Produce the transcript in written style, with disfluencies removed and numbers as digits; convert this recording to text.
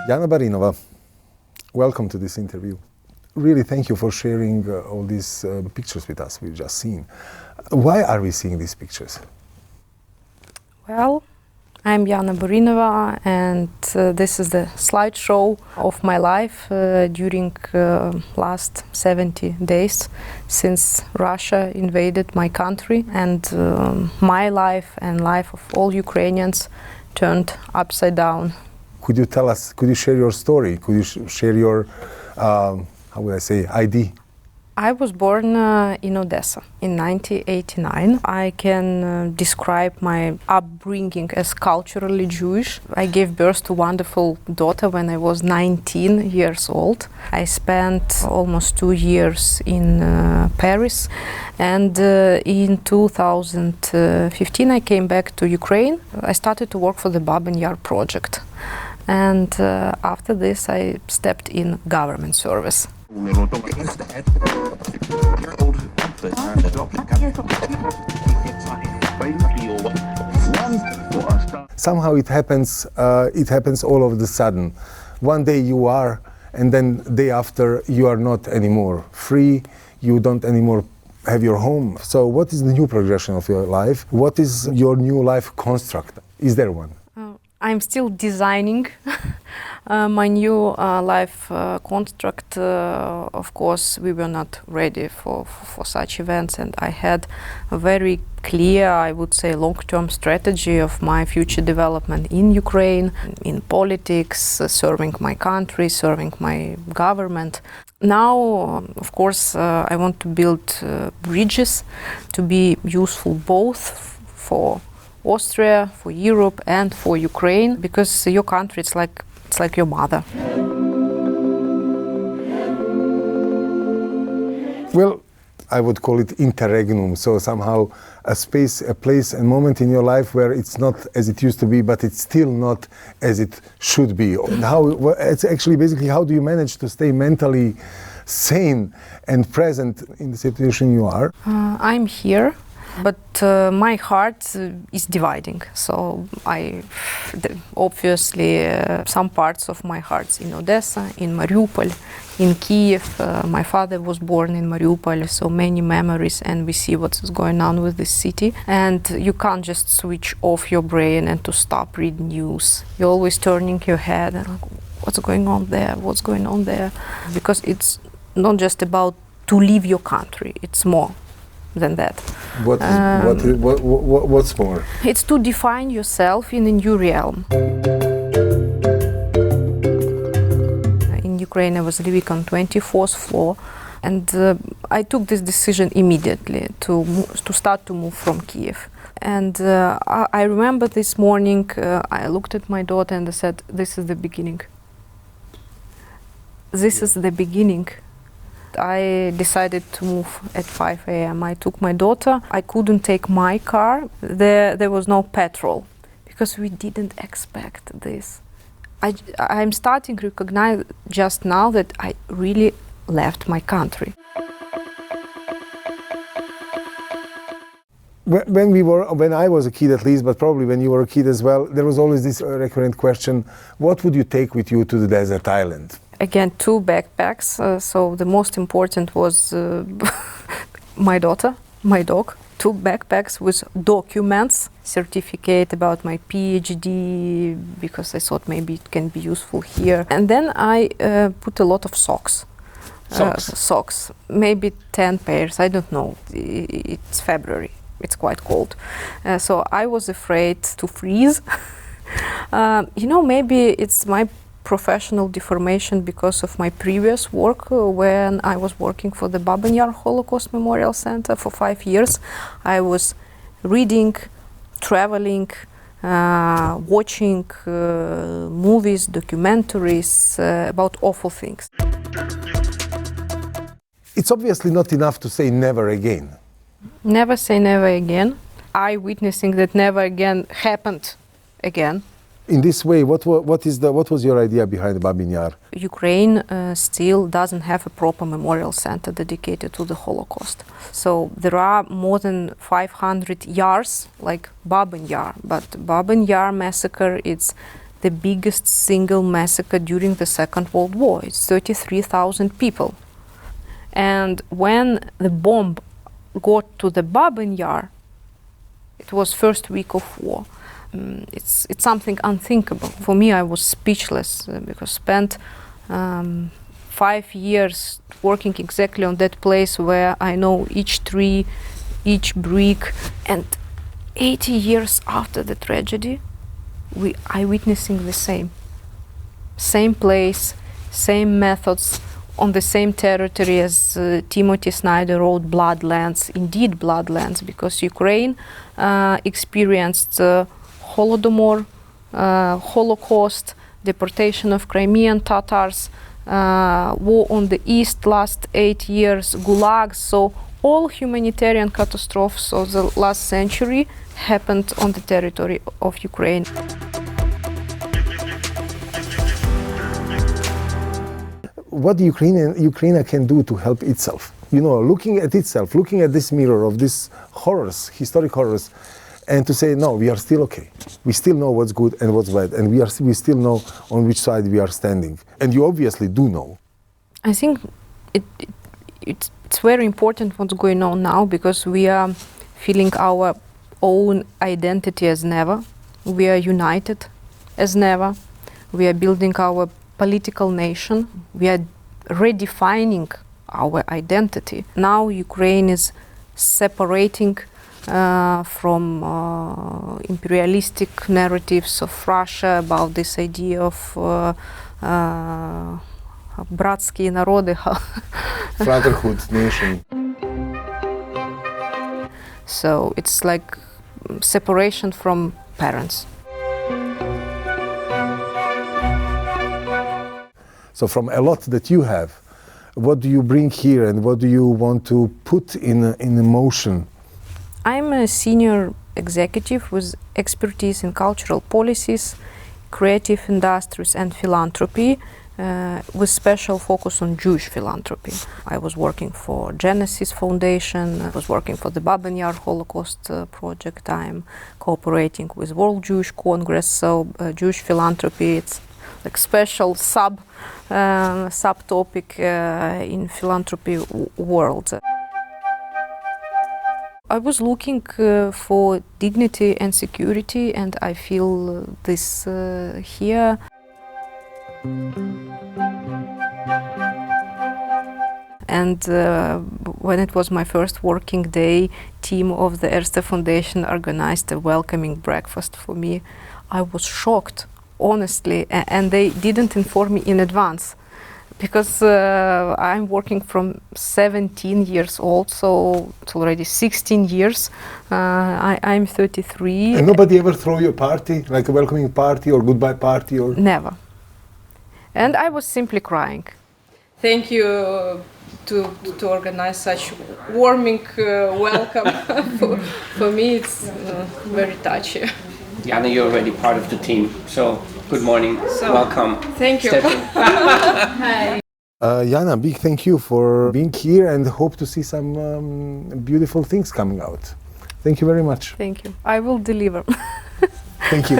Yana Barinova, welcome to this interview. Really, thank you for sharing all these pictures with us we've just seen. Why are we seeing these pictures? Well, I'm Yana Barinova, and this is the slideshow of my life during last 70 days since Russia invaded my country, and my life and life of all Ukrainians turned upside down. Could you tell us, could you share your story? Could you share your, how would I say, ID? I was born in Odessa in 1989. I can describe my upbringing as culturally Jewish. I gave birth to a wonderful daughter when I was 19 years old. I spent almost 2 years in Paris, and in 2015 I came back to Ukraine. I started to work for the Babyn Yar project, and after this I stepped in government service. Somehow it happens all of a sudden. One day you are, and then the day after you are not anymore free, you don't anymore have your home. So what is the new progression of your life? What is your new life construct? Is there one? I'm still designing my new life construct. Of course, we were not ready for such events, and I had a very clear, I would say, long-term strategy of my future development in Ukraine, in politics, serving my country, serving my government. Now, of course, I want to build bridges to be useful both for Austria, for Europe, and for Ukraine, because your country, it's like your mother. Well, I would call it interregnum, so somehow a space, a place, a moment in your life where it's not as it used to be, but it's still not as it should be. It's actually basically how do you manage to stay mentally sane and present in the situation you are? I'm here, but my heart is dividing. So obviously some parts of my heart's in Odessa, in Mariupol, in Kyiv. My father was born in Mariupol, so many memories, and we see what's going on with this city. And you can't just switch off your brain and to stop reading news. You're always turning your head and like, what's going on there? What's going on there? Because it's not just about to leave your country. It's more than that. What's more? It's to define yourself in a new realm. In Ukraine, I was living on 24th floor, and I took this decision immediately to start to move from Kyiv. And I remember this morning, I looked at my daughter and I said, "This is the beginning. This is the beginning." I decided to move at 5 a.m. I took my daughter. I couldn't take my car. There was no petrol because we didn't expect this. I'm starting to recognize just now that I really left my country. When I was a kid at least, but probably when you were a kid as well, there was always this recurrent question, what would you take with you to the desert island? Again, 2 backpacks. So the most important was my daughter, my dog. 2 backpacks with documents, certificate about my PhD, because I thought maybe it can be useful here. And then I put a lot of socks. Socks, maybe 10 pairs, I don't know. It's February, it's quite cold. So I was afraid to freeze. Maybe it's my professional deformation because of my previous work when I was working for the Babyn Yar Holocaust Memorial Center for 5 years. I was reading, traveling, watching movies, documentaries about awful things. It's obviously not enough to say never again. Never say never again. I witnessing that never again happened again. In this way, what was your idea behind Babyn Yar? Ukraine still doesn't have a proper memorial center dedicated to the Holocaust. So there are more than 500 yars like Babyn Yar, but Babyn Yar massacre, it's the biggest single massacre during the Second World War. It's 33,000 people. And when the bomb got to the Babyn Yar, it was first week of war. It's something unthinkable. For me, I was speechless because spent 5 years working exactly on that place where I know each tree, each brick, and 80 years after the tragedy, we are witnessing the same place, same methods, on the same territory as Timothy Snyder wrote, bloodlands, indeed bloodlands, because Ukraine experienced Holodomor, Holocaust, deportation of Crimean Tatars, war on the east last 8 years, gulags. So all humanitarian catastrophes of the last century happened on the territory of Ukraine. What Ukraine can do to help itself, looking at itself, looking at this mirror of these horrors, historic horrors, and to say, no, we are still okay. We still know what's good and what's bad, and we still know on which side we are standing. And you obviously do know. I think it's very important what's going on now, because we are feeling our own identity as never. We are united as never. We are building our political nation. We are redefining our identity. Now Ukraine is separating from imperialistic narratives of Russia about this idea of братские народы. Brotherhood nation. So it's like separation from parents. So from a lot that you have, what do you bring here and what do you want to put in motion? I'm a senior executive with expertise in cultural policies, creative industries and philanthropy, with special focus on Jewish philanthropy. I was working for ERSTE Foundation, I was working for the Babyn Yar Holocaust project. I'm cooperating with World Jewish Congress, so Jewish philanthropy, it's like special subtopic in philanthropy world. I was looking for dignity and security, and I feel this here. And when it was my first working day, team of the ERSTE Foundation organized a welcoming breakfast for me. I was shocked, honestly, and they didn't inform me in advance, because I'm working from 17 years old, so it's already 16 years. I'm 33. And nobody ever throw you a party, like a welcoming party or goodbye party? Or Never. And I was simply crying. Thank you to organize such warming welcome. For me, it's very touchy. Yana, you're already part of the team, so good morning, welcome. Thank you. Hi. Yana, big thank you for being here and hope to see some beautiful things coming out. Thank you very much. Thank you. I will deliver. Thank you.